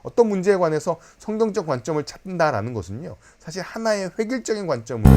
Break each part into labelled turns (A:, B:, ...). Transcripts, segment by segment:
A: 어떤 문제에 관해서 성경적 관점을 찾는다라는 것은요, 사실 하나의 획일적인 관점을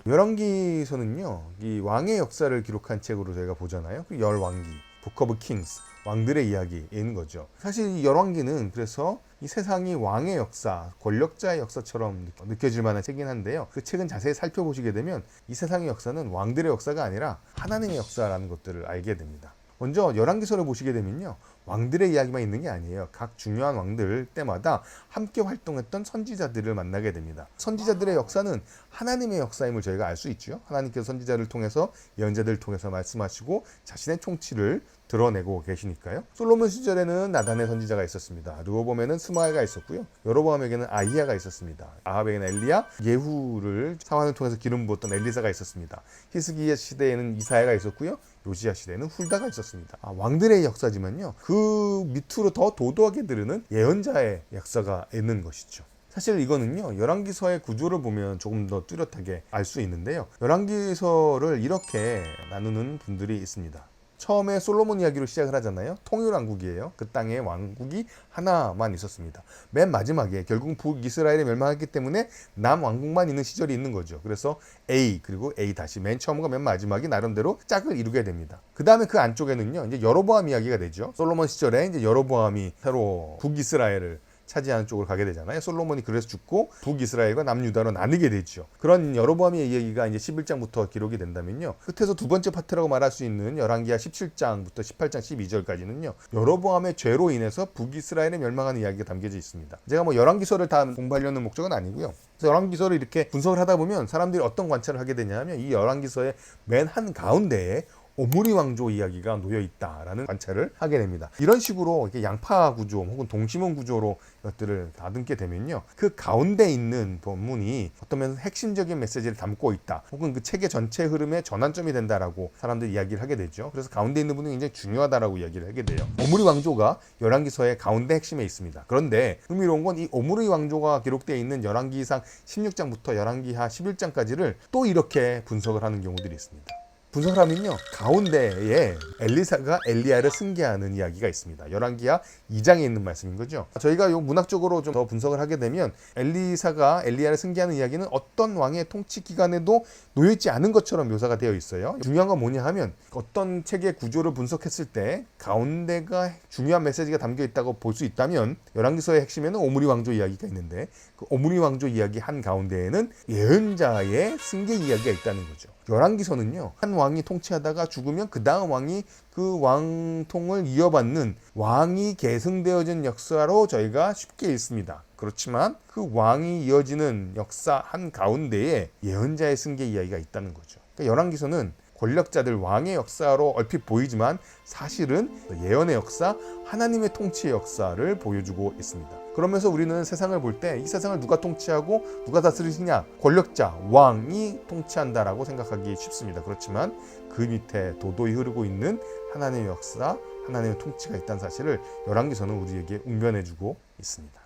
A: 열왕기서는요, 이 왕의 역사를 기록한 책으로 저희가 보잖아요. 그 열왕기, Book of Kings, 왕들의 이야기인 거죠. 사실 이 열왕기는 그래서 이 세상이 왕의 역사, 권력자의 역사처럼 느껴질 만한 책이긴 한데요. 그 책은 자세히 살펴보시게 되면 이 세상의 역사는 왕들의 역사가 아니라 하나님의 역사라는 것들을 알게 됩니다. 먼저 열왕기서를 보시게 되면요, 왕들의 이야기만 있는 게 아니에요. 각 중요한 왕들 때마다 함께 활동했던 선지자들을 만나게 됩니다. 선지자들의 역사는 하나님의 역사임을 저희가 알 수 있죠. 하나님께서 선지자를 통해서, 예언자들을 통해서 말씀하시고 자신의 통치를 드러내고 계시니까요. 솔로몬 시절에는 나단의 선지자가 있었습니다. 르호보암에는 스마야가 있었고요. 여로보암에게는 아히야가 있었습니다. 아합에게는 엘리야, 예후를 사환을 통해서 기름 부었던 엘리사가 있었습니다. 히스기야 시대에는 이사야가 있었고요. 요시야 시대에는 훌다가 있었습니다. 왕들의 역사지만요, 그 밑으로 더 도도하게 들으는 예언자의 역사가 있는 것이죠. 사실 이거는요, 열왕기서의 구조를 보면 조금 더 뚜렷하게 알 수 있는데요, 열왕기서를 이렇게 나누는 분들이 있습니다. 처음에 솔로몬 이야기로 시작을 하잖아요. 통일왕국이에요. 그 땅에 왕국이 하나만 있었습니다. 맨 마지막에 결국 북이스라엘이 멸망했기 때문에 남왕국만 있는 시절이 있는 거죠. 그래서 A 그리고 A 다시 맨 처음과 맨 마지막이 나름대로 짝을 이루게 됩니다. 그 다음에 그 안쪽에는요, 이제 여로보암 이야기가 되죠. 솔로몬 시절에 이제 여로보암이 새로 북이스라엘을 차지하는 쪽으로 가게 되잖아요. 솔로몬이 그래서 죽고 북이스라엘과 남유다로 나뉘게 되죠. 그런 여로보암의 이야기가 이제 11장부터 기록이 된다면요, 끝에서 두 번째 파트라고 말할 수 있는 열왕기하 17장부터 18장 12절까지는요 여로보암의 죄로 인해서 북이스라엘에 멸망하는 이야기가 담겨져 있습니다. 제가 뭐 열왕기서를 다 공부하려는 목적은 아니고요. 그래서 열왕기서를 이렇게 분석을 하다 보면 사람들이 어떤 관찰을 하게 되냐면, 이 열왕기서의 맨 한 가운데에 오므리 왕조 이야기가 놓여 있다라는 관찰을 하게 됩니다. 이런 식으로 이렇게 양파 구조 혹은 동심원 구조로 것들을 다듬게 되면요, 그 가운데 있는 본문이 어떤 면에서 핵심적인 메시지를 담고 있다, 혹은 그 책의 전체 흐름의 전환점이 된다라고 사람들이 이야기를 하게 되죠. 그래서 가운데 있는 부분이 굉장히 중요하다라고 이야기를 하게 돼요. 오므리 왕조가 열왕기서의 가운데 핵심에 있습니다. 그런데 흥미로운 건 이 오므리 왕조가 기록되어 있는 열왕기상 16장부터 열왕기하 11장까지를 또 이렇게 분석을 하는 경우들이 있습니다. 분석을 하면요, 가운데에 엘리사가 엘리야를 승계하는 이야기가 있습니다. 열왕기하 2장에 있는 말씀인 거죠. 저희가 요 문학적으로 좀 더 분석을 하게 되면, 엘리사가 엘리야를 승계하는 이야기는 어떤 왕의 통치 기간에도 놓여있지 않은 것처럼 묘사가 되어 있어요. 중요한 건 뭐냐 하면, 어떤 책의 구조를 분석했을 때 가운데가 중요한 메시지가 담겨 있다고 볼 수 있다면, 열왕기서의 핵심에는 오므리 왕조 이야기가 있는데, 그 오므리 왕조 이야기 한 가운데에는 예언자의 승계 이야기가 있다는 거죠. 열왕기서는요, 한 왕이 통치하다가 죽으면 그 다음 왕이 그 왕통을 이어받는 왕이 계승되어진 역사로 저희가 쉽게 읽습니다. 그렇지만 그 왕이 이어지는 역사 한 가운데에 예언자의 승계 이야기가 있다는 거죠. 그러니까 열왕기서는 권력자들 왕의 역사로 얼핏 보이지만 사실은 예언의 역사, 하나님의 통치의 역사를 보여주고 있습니다. 그러면서 우리는 세상을 볼 때 이 세상을 누가 통치하고 누가 다스리느냐? 권력자, 왕이 통치한다라고 생각하기 쉽습니다. 그렇지만 그 밑에 도도히 흐르고 있는 하나님의 역사, 하나님의 통치가 있다는 사실을 열왕기서는 우리에게 웅변해주고 있습니다.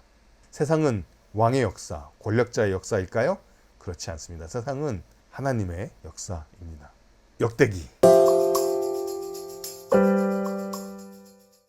A: 세상은 왕의 역사, 권력자의 역사일까요? 그렇지 않습니다. 세상은 하나님의 역사입니다. 역대기.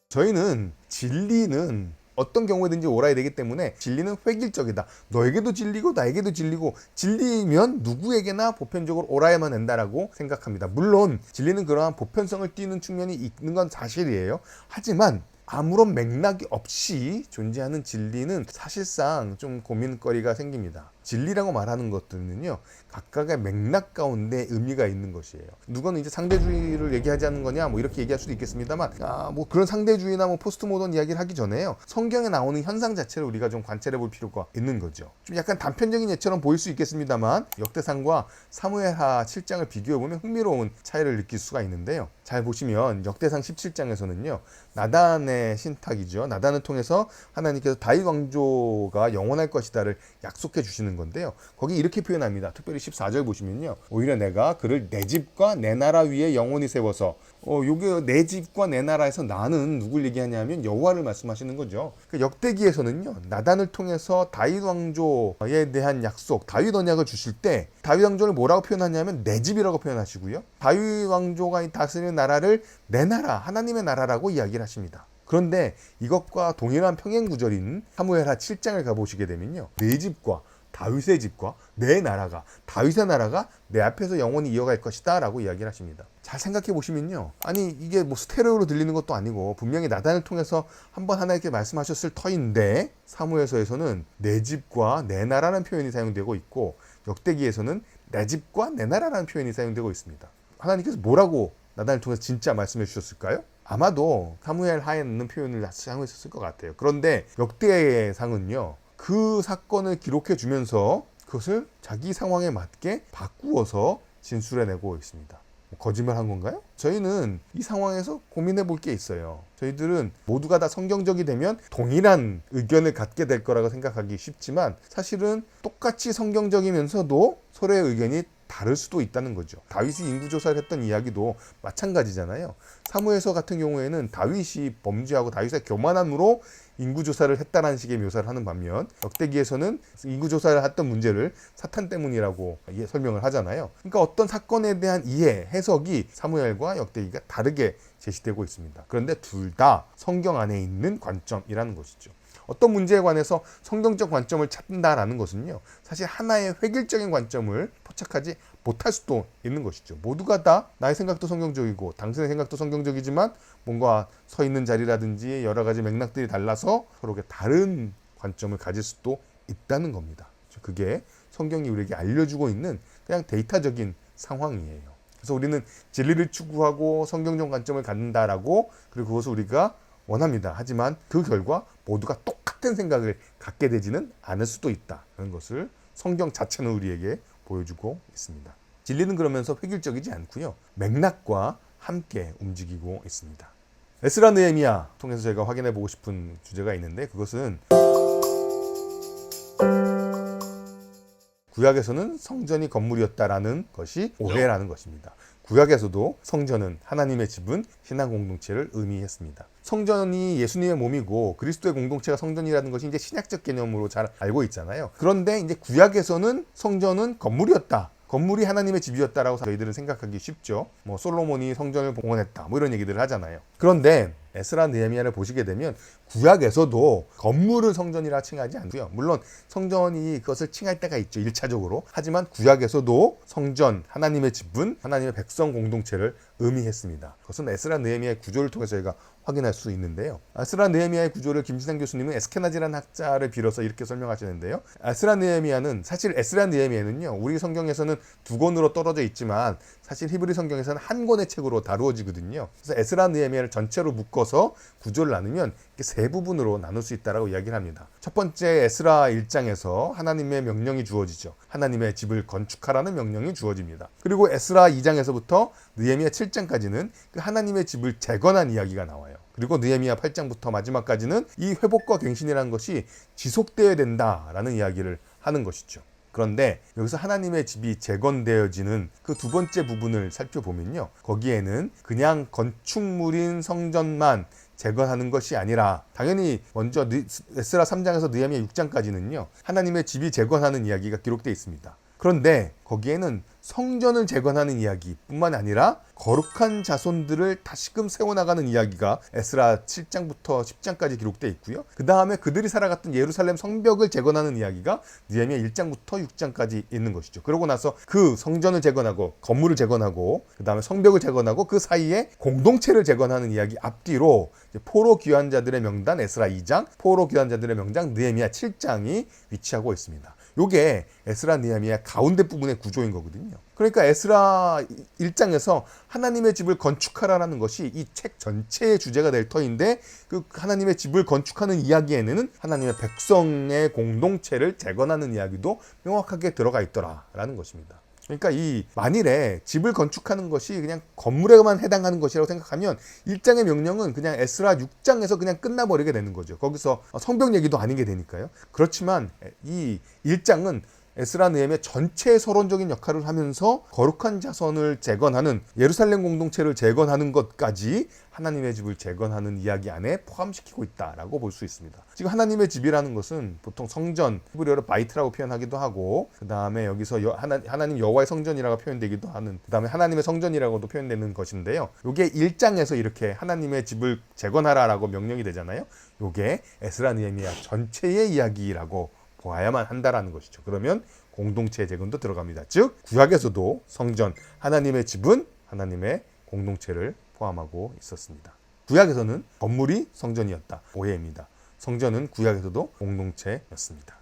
A: 저희는 진리는 어떤 경우에든지 옳아야 되기 때문에 진리는 획일적이다. 너에게도 진리고 나에게도 진리고, 진리면 누구에게나 보편적으로 옳아야만 된다라고 생각합니다. 물론 진리는 그러한 보편성을 띠는 측면이 있는 건 사실이에요. 하지만 아무런 맥락이 없이 존재하는 진리는 사실상 좀 고민거리가 생깁니다. 진리라고 말하는 것들은요, 각각의 맥락 가운데 의미가 있는 것이에요. 누구는 이제 상대주의를 얘기하자는 거냐, 뭐 이렇게 얘기할 수도 있겠습니다만, 뭐 그런 상대주의나 뭐 포스트 모던 이야기를 하기 전에요, 성경에 나오는 현상 자체를 우리가 좀 관찰해 볼 필요가 있는 거죠. 좀 약간 단편적인 예처럼 보일 수 있겠습니다만, 역대상과 사무엘하 7장을 비교해 보면 흥미로운 차이를 느낄 수가 있는데요. 잘 보시면 역대상 17장에서는요, 나단의 신탁이죠. 나단을 통해서 하나님께서 다윗 왕조가 영원할 것이다를 약속해 주시는 건데요. 거기 이렇게 표현합니다. 특별히 14절 보시면요, 오히려 내가 그를 내 집과 내 나라 위에 영원히 세워서, 요게 내 집과 내 나라에서 나는 누굴 얘기하냐면 여호와를 말씀하시는 거죠. 역대기에서는요, 나단을 통해서 다윗 왕조에 대한 약속, 다윗 언약을 주실 때 다윗 왕조를 뭐라고 표현하냐면 내 집이라고 표현하시고요, 다윗 왕조가 다스리는 나라를 내 나라, 하나님의 나라라고 이야기를 하십니다. 그런데 이것과 동일한 평행 구절인 사무엘하 7장을 가보시게 되면요, 내 집과 다윗의 집과 내 나라가, 다윗의 나라가 내 앞에서 영원히 이어갈 것이다 라고 이야기를 하십니다. 잘 생각해 보시면요, 아니 이게 뭐 스테레오로 들리는 것도 아니고 분명히 나단을 통해서 한번 하나님께 말씀하셨을 터인데, 사무엘서에서는 내 집과 내 나라라는 표현이 사용되고 있고, 역대기에서는 내 집과 내 나라라는 표현이 사용되고 있습니다. 하나님께서 뭐라고 나단을 통해서 진짜 말씀해 주셨을까요? 아마도 사무엘하에는 표현을 사용했었을 것 같아요. 그런데 역대상은요, 그 사건을 기록해 주면서 그것을 자기 상황에 맞게 바꾸어서 진술해내고 있습니다. 거짓말한 건가요? 저희는 이 상황에서 고민해 볼 게 있어요. 저희들은 모두가 다 성경적이 되면 동일한 의견을 갖게 될 거라고 생각하기 쉽지만, 사실은 똑같이 성경적이면서도 서로의 의견이 다를 수도 있다는 거죠. 다윗이 인구조사를 했던 이야기도 마찬가지잖아요. 사무엘서 같은 경우에는 다윗이 범죄하고 다윗의 교만함으로 인구조사를 했다는 식의 묘사를 하는 반면, 역대기에서는 인구조사를 했던 문제를 사탄 때문이라고 설명을 하잖아요. 그러니까 어떤 사건에 대한 이해, 해석이 사무엘과 역대기가 다르게 제시되고 있습니다. 그런데 둘 다 성경 안에 있는 관점이라는 것이죠. 어떤 문제에 관해서 성경적 관점을 찾는다라는 것은요, 사실 하나의 획일적인 관점을 포착하지 못할 수도 있는 것이죠. 모두가 다 나의 생각도 성경적이고 당신의 생각도 성경적이지만 뭔가 서 있는 자리라든지 여러 가지 맥락들이 달라서 서로 다른 관점을 가질 수도 있다는 겁니다. 그게 성경이 우리에게 알려주고 있는 그냥 데이터적인 상황이에요. 그래서 우리는 진리를 추구하고 성경적 관점을 갖는다라고, 그리고 그것을 우리가 원합니다. 하지만 그 결과 모두가 똑같은 생각을 갖게 되지는 않을 수도 있다는 것을 성경 자체는 우리에게 보여주고 있습니다. 진리는 그러면서 획일적이지 않고요, 맥락과 함께 움직이고 있습니다. 에스라 느헤미야 통해서 제가 확인해 보고 싶은 주제가 있는데, 그것은 구약에서는 성전이 건물이었다라는 것이 오해라는 것입니다. 구약에서도 성전은, 하나님의 집은 신앙 공동체를 의미했습니다. 성전이 예수님의 몸이고 그리스도의 공동체가 성전이라는 것이 이제 신약적 개념으로 잘 알고 있잖아요. 그런데 이제 구약에서는 성전은 건물이었다, 건물이 하나님의 집이었다라고 저희들은 생각하기 쉽죠. 뭐 솔로몬이 성전을 봉헌했다, 뭐 이런 얘기들을 하잖아요. 그런데 에스라 느헤미야를 보시게 되면 구약에서도 건물을 성전이라 칭하지 않고요. 물론 성전이 그것을 칭할 때가 있죠, 1차적으로. 하지만 구약에서도 성전, 하나님의 집은 하나님의 백성 공동체를 의미했습니다. 그것은 에스라 느헤미야의 구조를 통해서 저희가 확인할 수 있는데요. 에스라 느헤미야의 구조를 김신상 교수님은 에스케나지라는 학자를 빌어서 이렇게 설명하시는데요. 에스라 느헤미야는, 사실 에스라 느헤미야는요, 우리 성경에서는 두 권으로 떨어져 있지만 사실 히브리 성경에서는 한 권의 책으로 다루어지거든요. 그래서 에스라 느헤미야를 전체로 묶어서 구조를 나누면 세 부분으로 나눌 수 있다고 이야기를 합니다. 첫 번째, 에스라 1장에서 하나님의 명령이 주어지죠. 하나님의 집을 건축하라는 명령이 주어집니다. 그리고 에스라 2장에서부터 느헤미야 7장까지는 그 하나님의 집을 재건한 이야기가 나와요. 그리고 느헤미야 8장부터 마지막까지는 이 회복과 갱신이라는 것이 지속되어야 된다라는 이야기를 하는 것이죠. 그런데 여기서 하나님의 집이 재건되어지는 그 두 번째 부분을 살펴보면요, 거기에는 그냥 건축물인 성전만 재건하는 것이 아니라, 당연히 먼저 에스라 3장에서 느헤미야 6장까지는요 하나님의 집이 재건하는 이야기가 기록되어 있습니다. 그런데 거기에는 성전을 재건하는 이야기뿐만 아니라 거룩한 자손들을 다시금 세워나가는 이야기가 에스라 7장부터 10장까지 기록되어 있고요. 그 다음에 그들이 살아갔던 예루살렘 성벽을 재건하는 이야기가 느헤미야 1장부터 6장까지 있는 것이죠. 그러고 나서 그 성전을 재건하고 건물을 재건하고 그 다음에 성벽을 재건하고 그 사이에 공동체를 재건하는 이야기 앞뒤로 포로 귀환 자들의 명단 에스라 2장, 포로 귀환 자들의 명단 느헤미야 7장이 위치하고 있습니다. 요게 에스라 느헤미야 가운데 부분의 구조인 거거든요. 그러니까 에스라 1장에서 하나님의 집을 건축하라는 것이 이 책 전체의 주제가 될 터인데, 그 하나님의 집을 건축하는 이야기에는 하나님의 백성의 공동체를 재건하는 이야기도 명확하게 들어가 있더라라는 것입니다. 그러니까 이 만일에 집을 건축하는 것이 그냥 건물에만 해당하는 것이라고 생각하면 1장의 명령은 그냥 에스라 6장에서 그냥 끝나버리게 되는 거죠. 거기서 성벽 얘기도 아닌 게 되니까요. 그렇지만 이 1장은 에스라 느헤미야 전체의 서론적인 역할을 하면서 거룩한 자손을 재건하는, 예루살렘 공동체를 재건하는 것까지 하나님의 집을 재건하는 이야기 안에 포함시키고 있다라고 볼 수 있습니다. 지금 하나님의 집이라는 것은 보통 성전, 히브리어로 바이트라고 표현하기도 하고, 그 다음에 여기서 하나님 여호와의 성전이라고 표현되기도 하는, 그 다음에 하나님의 성전이라고도 표현되는 것인데요. 이게 1장에서 이렇게 하나님의 집을 재건하라라고 명령이 되잖아요. 이게 에스라 느헤미야 전체의 이야기라고 보아야만 한다라는 것이죠. 그러면 공동체 재건도 들어갑니다. 즉 구약에서도 성전, 하나님의 집은 하나님의 공동체를 포함하고 있었습니다. 구약에서는 건물이 성전이었다. 오해입니다. 성전은 구약에서도 공동체였습니다.